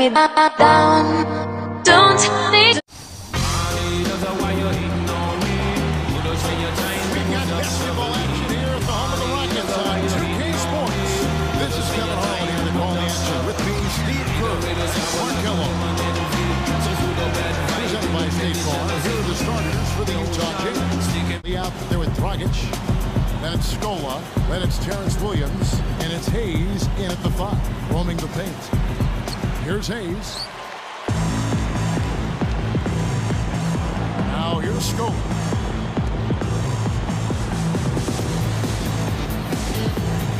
me down. Don't tell me. Basketball action here at the home of the Rockets on 2K Sports. This is Kevin Harlan here to call the action with me, Steve Kerr, Mark Kello. Presented by State Farm. Here are the starters for the Utah Jazz. Out there with Dragic. Then it's Scola. Then it's Terrence Williams. And it's Hayes in at the 5, roaming the paint. Here's Hayes. Now here's Scola.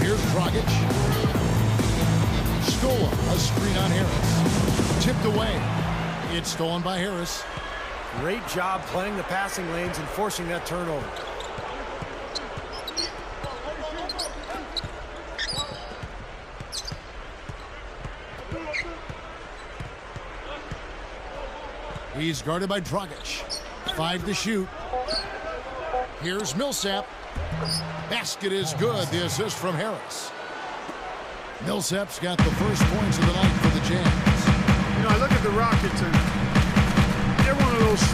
Here's Dragic. Scola, a screen on Harris. Tipped away. It's stolen by Harris. Great job playing the passing lanes and forcing that turnover. He's guarded by Dragic. 5 to shoot. Here's Millsap. Basket is good. The assist from Harris. Millsap's got the first points of the night for the Jazz. You know, I look at the Rockets, and they're one of those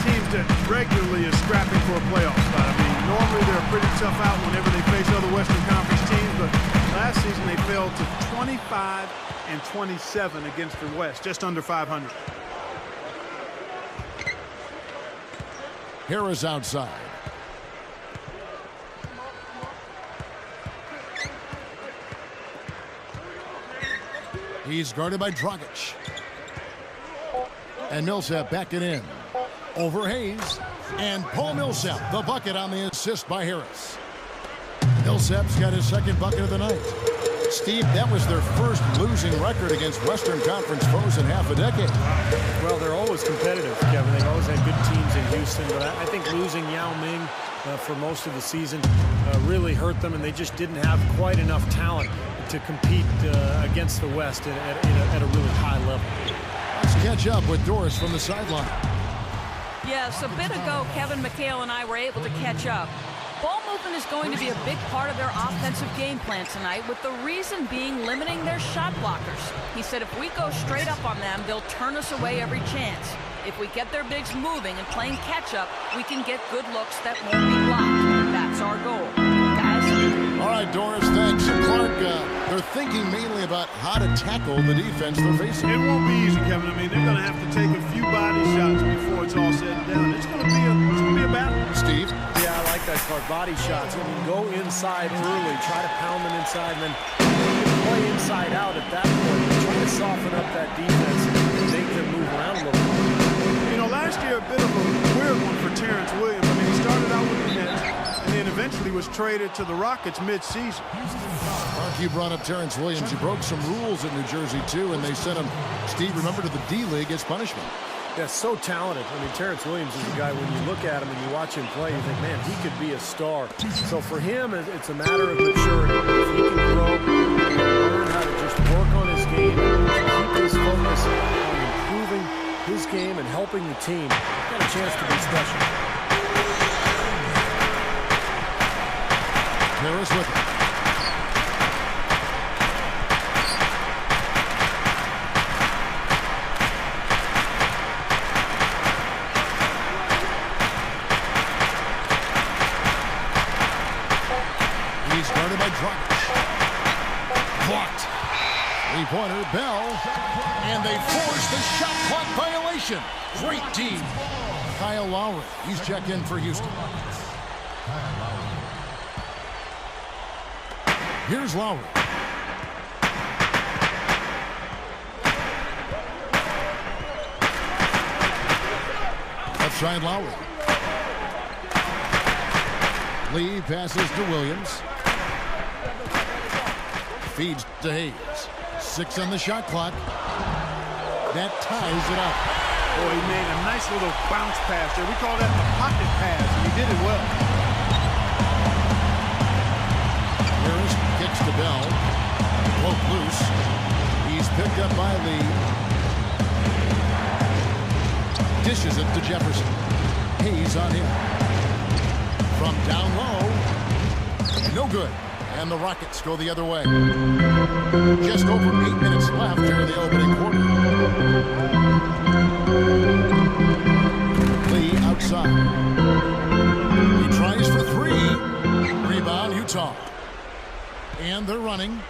teams that regularly is scrapping for a playoff spot. I mean, normally they're a pretty tough out whenever they face other Western Conference teams, but last season they fell to 25 and 27 against the West, just under 500. Harris outside. He's guarded by Dragic. And Millsap backing in. Over Hayes. And Paul Millsap, the bucket on the assist by Harris. Millsap's got his second bucket of the night. Steve, that was their first losing record against Western Conference foes in half a decade. Well, they're always competitive, Kevin. They've always had good teams in Houston, but I think losing Yao Ming for most of the season really hurt them, and they just didn't have quite enough talent to compete against the West at a really high level. Let's catch up with Doris from the sideline. Yes, a bit ago, Kevin McHale and I were able to catch up. Ball movement is going to be a big part of their offensive game plan tonight, with the reason being limiting their shot blockers. He said if we go straight up on them, they'll turn us away every chance. If we get their bigs moving and playing catch-up, we can get good looks that won't be blocked. That's our goal. Guys? All right, Doris, thanks. Clark, they're thinking mainly about how to tackle the defense they're facing. It won't be easy, Kevin. I mean, they're going to have to take a few body shots before it's all said and done. It's going to be a battle. Steve? Yeah, I like that, Clark. Body shots. I mean, go inside early, try to pound them inside, and then play inside out at that point. Try to soften up that defense and make them move around a little bit. You know, last year a bit of a weird one for Terrence Williams. I mean, he started out with the Nets and then eventually was traded to the Rockets mid-season. Mark, you brought up Terrence Williams. He broke some rules in New Jersey, too, and they sent him, Steve, remember, to the D-League as punishment. Yeah, so talented. I mean, Terrence Williams is a guy, when you look at him and you watch him play, you think, man, he could be a star. So for him, it's a matter of maturity. If he can grow, learn how to just work on his game, keep his focus on improving his game and helping the team, got a chance to be special. Harris with it. He's guarded by Dragic. Blocked. Three-pointer, Bell. And they force the shot clock violation. Great team. Kyle Lowry. He's checked in for Houston. Here's Lowry. Left side Lowry. Lee passes to Williams. Feeds to Hayes. 6 on the shot clock. That ties it up. Boy, he made a nice little bounce pass there. We call that the pocket pass, and he did it well. Harris kicks to Bell. Broke loose. He's picked up by Lee. Dishes it to Jefferson. Hayes on him. From down low. No good. And the Rockets go the other way. Just over 8 minutes left here in the opening quarter. Lee outside. He tries for three. Rebound, Utah. And they're running.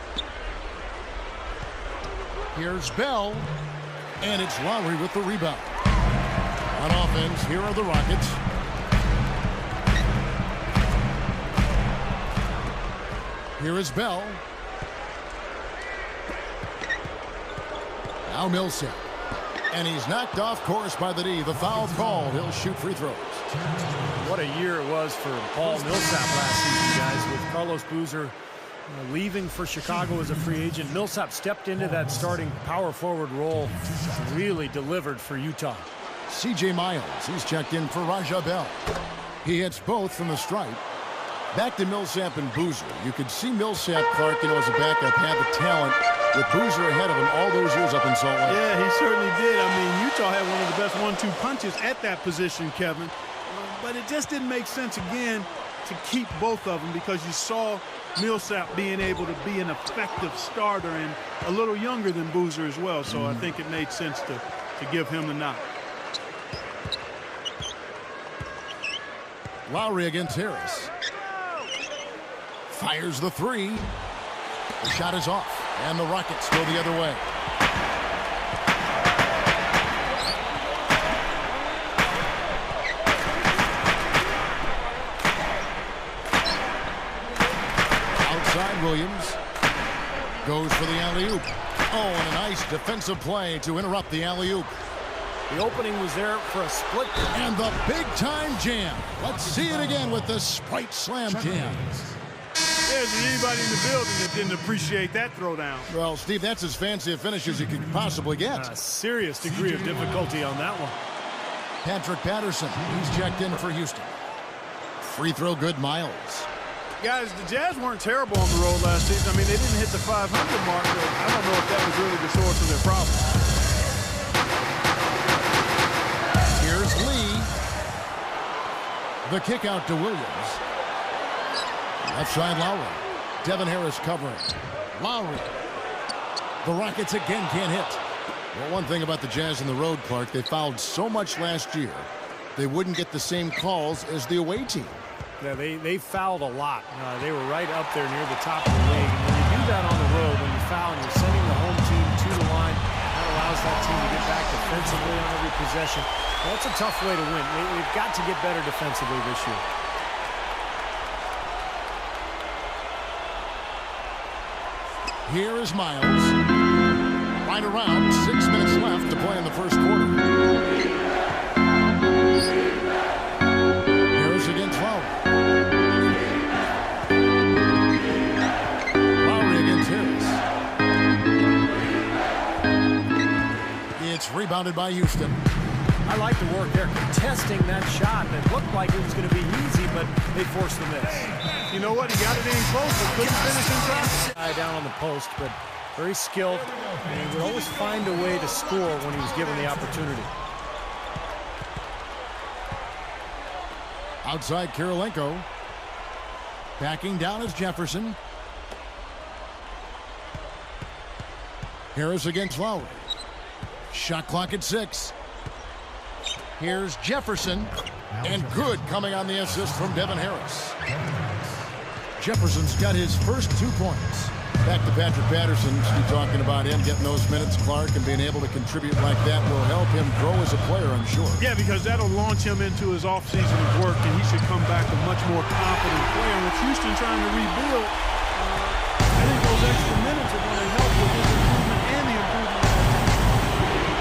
Here's Bell. And it's Lowry with the rebound. On offense, here are the Rockets. Here is Bell. Now Millsap. And he's knocked off course by the D. The foul called. He'll shoot free throws. What a year it was for Paul Millsap last season, guys, with Carlos Boozer leaving for Chicago as a free agent. Millsap stepped into that starting power forward role, really delivered for Utah. C.J. Miles, he's checked in for Raja Bell. He hits both from the stripe. Back to Millsap and Boozer. You could see Millsap, Clark, as a backup, had the talent with Boozer ahead of him all those years up in Salt Lake. Yeah, he certainly did. I mean, Utah had one of the best 1-2 punches at that position, Kevin. But it just didn't make sense, again, to keep both of them because you saw Millsap being able to be an effective starter and a little younger than Boozer as well. So I think it made sense to give him the knock. Lowry against Harris. Fires the three. The shot is off. And the Rockets go the other way. Outside Williams. Goes for the alley-oop. Oh, and a nice defensive play to interrupt the alley-oop. The opening was there for a split. And the big-time jam. Let's see it again with the Sprite Slam Jam. There's anybody in the building that didn't appreciate that throwdown. Well, Steve, that's as fancy a finish as you could possibly get. A serious degree of difficulty on that one. Patrick Patterson, he's checked in for Houston. Free throw good, Miles. Guys, the Jazz weren't terrible on the road last season. I mean, they didn't hit the 500 mark, but I don't know if that was really the source of their problem. Here's Lee. The kick out to Williams. Left side Lowry. Devin Harris covering. Lowry. The Rockets again can't hit. Well, one thing about the Jazz on the road, Clark, they fouled so much last year, they wouldn't get the same calls as the away team. Yeah, they fouled a lot. They were right up there near the top of the league. And when you do that on the road, when you foul and you're sending the home team to the line, that allows that team to get back defensively on every possession. Well, it's a tough way to win. They've got to get better defensively this year. Here is Miles. Right around 6 minutes left to play in the first quarter. Harris against Lowry. Lowry against Harris. It's rebounded by Houston. I like the work there, contesting that shot that looked like it was going to be easy, but they forced the miss. You know what? He got it in close, but couldn't finish inside. Guy down on the post, but very skilled, and he would always find a way to score when he was given the opportunity. Outside Kirilenko. Backing down is Jefferson. Harris against Lowry. Shot clock at 6. Here's Jefferson. And good coming on the assist from Devin Harris. Jefferson's got his first 2 points. Back to Patrick Patterson. We're talking about him getting those minutes, Clark, and being able to contribute like that will help him grow as a player, I'm sure. Yeah, because that'll launch him into his offseason of work, and he should come back a much more confident player. And with Houston trying to rebuild, I think those extra minutes are going to help with his improvement and the improvement of that team.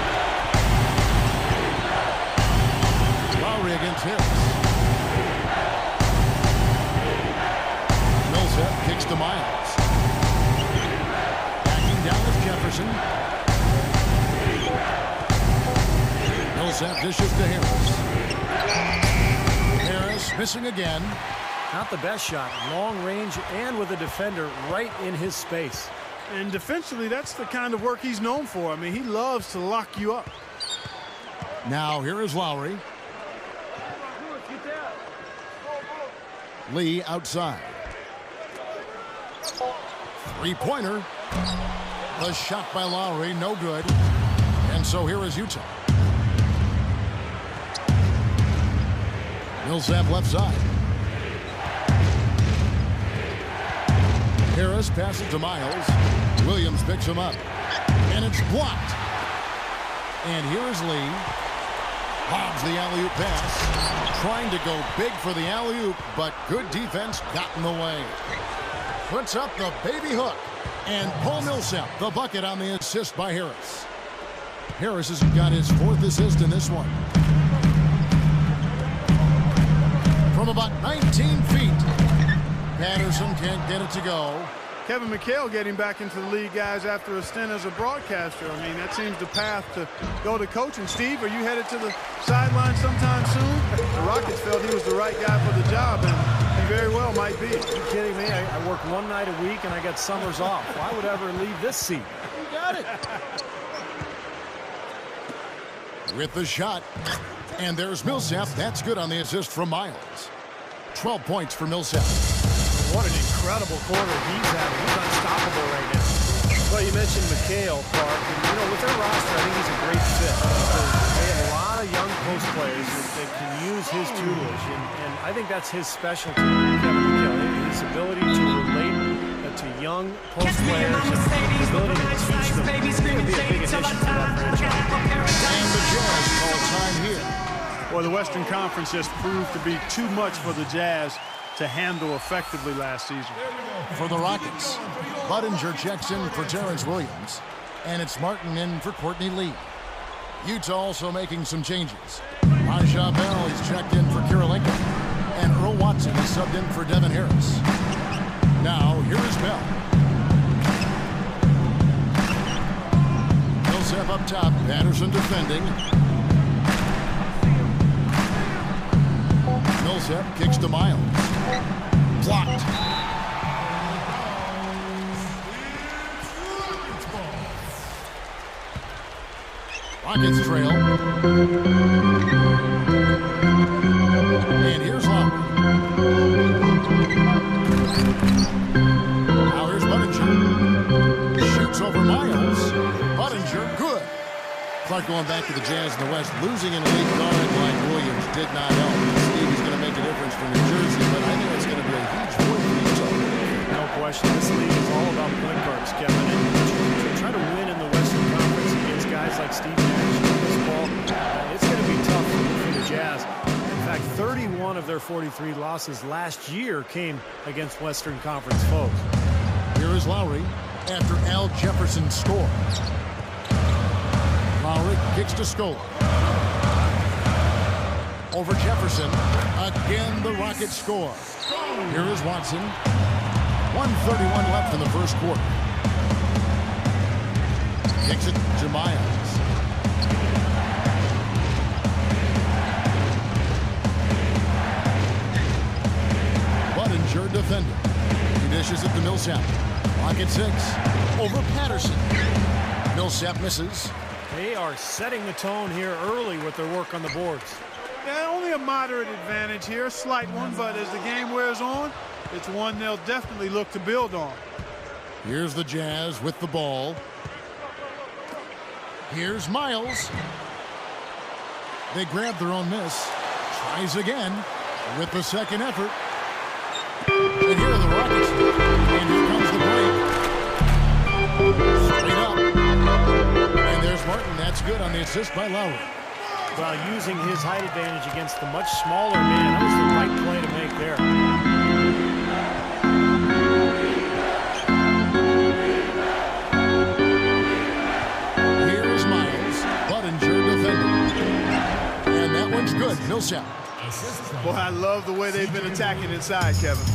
Lowry against Harris. Millsap kicks to Miles. Backing down is Jefferson. Millsap dishes to Harris. Harris missing again. Not the best shot. Long range and with a defender right in his space. And defensively, that's the kind of work he's known for. I mean, he loves to lock you up. Now here is Lowry. Lee outside. Three-pointer. The shot by Lowry, no good. And so here is Utah. Millsap left side. Harris passes to Miles. Williams picks him up. And it's blocked. And here's Lee. Hobbs the alley-oop pass. Trying to go big for the alley-oop, but good defense got in the way. Puts up the baby hook. And Paul Millsap, the bucket on the assist by Harris. Harris has got his 4th assist in this one. From about 19 feet. Patterson can't get it to go. Kevin McHale getting back into the league, guys, after a stint as a broadcaster. I mean, that seems the path to go to coaching. Steve, are you headed to the sideline sometime soon? The Rockets felt he was the right guy for the job, and he very well might be. Are you kidding me? I work one night a week, and I got summers off. Why would I ever leave this seat? You got it. With the shot. And there's Millsap. That's good on the assist from Miles. 12 points for Millsap. What an incredible quarter he's having. He's unstoppable right now. Well, you mentioned McHale, Clark. And, with their roster, I think he's a great fit. They have a lot of young post players that can use his tutelage. And I think that's his specialty, Kevin McHale. His ability to relate to young post players and his ability to teach them. It's going to be a big addition to that franchise. And the Jazz call time here. Well, the Western Conference just proved to be too much for the Jazz to handle effectively last season. For the Rockets, Budinger checks in for Terrence Williams, and it's Martin in for Courtney Lee. Utah also making some changes. Raja Bell is checked in for Kirilenko, and Earl Watson is subbed in for Devin Harris. Now, here is Bell. Millsap up top, Patterson defending. Millsap kicks to Miles. Blocked. Rockets trail. And here's Lowry. Now here's Budinger. Shoots over Miles. Budinger, good. Clark going back to the Jazz in the West. Losing an elite guard like Williams did not help. Steve is going to make a difference for New Jersey, but I think it's going to be a huge point for Utah. No question. This league is all about point guards, Kevin. And to try to win in the Western Conference against guys like Steve Nash and Chris Paul, it's going to be tough for the Jazz. In fact, 31 of their 43 losses last year came against Western Conference foes. Here is Lowry after Al Jefferson scores. Lowry kicks to Scola. Over Jefferson. Again, the Rockets score. Here is Watson. 1:31 left in the first quarter. Kicks it to Miles. Budinger defender. He dishes it to Millsap. Rocket 6. Over Patterson. Millsap misses. They are setting the tone here early with their work on the boards. Yeah, only a moderate advantage here, a slight one, but as the game wears on, it's one they'll definitely look to build on. Here's the Jazz with the ball. Here's Miles. They grab their own miss. Tries again with the second effort. And here are the Rockets. And here comes the break. Straight up. And there's Martin. That's good on the assist by Lowry. Well, using his height advantage against the much smaller man, that was the right play to make there. Here's Miles. Budinger defending. And that one's good. Millsap. Boy, I love the way they've been attacking inside, Kevin.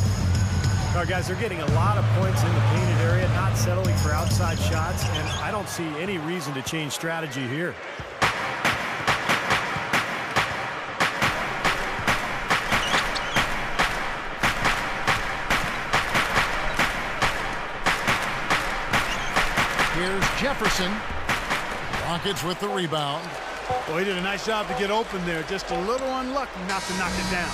All right, guys, they're getting a lot of points in the painted area, not settling for outside shots, and I don't see any reason to change strategy here. Here's Jefferson. Rockets with the rebound. Well, he did a nice job to get open there. Just a little unlucky not to knock it down.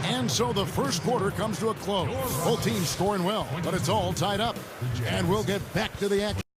And so the first quarter comes to a close. Both teams scoring well, but it's all tied up. And we'll get back to the action.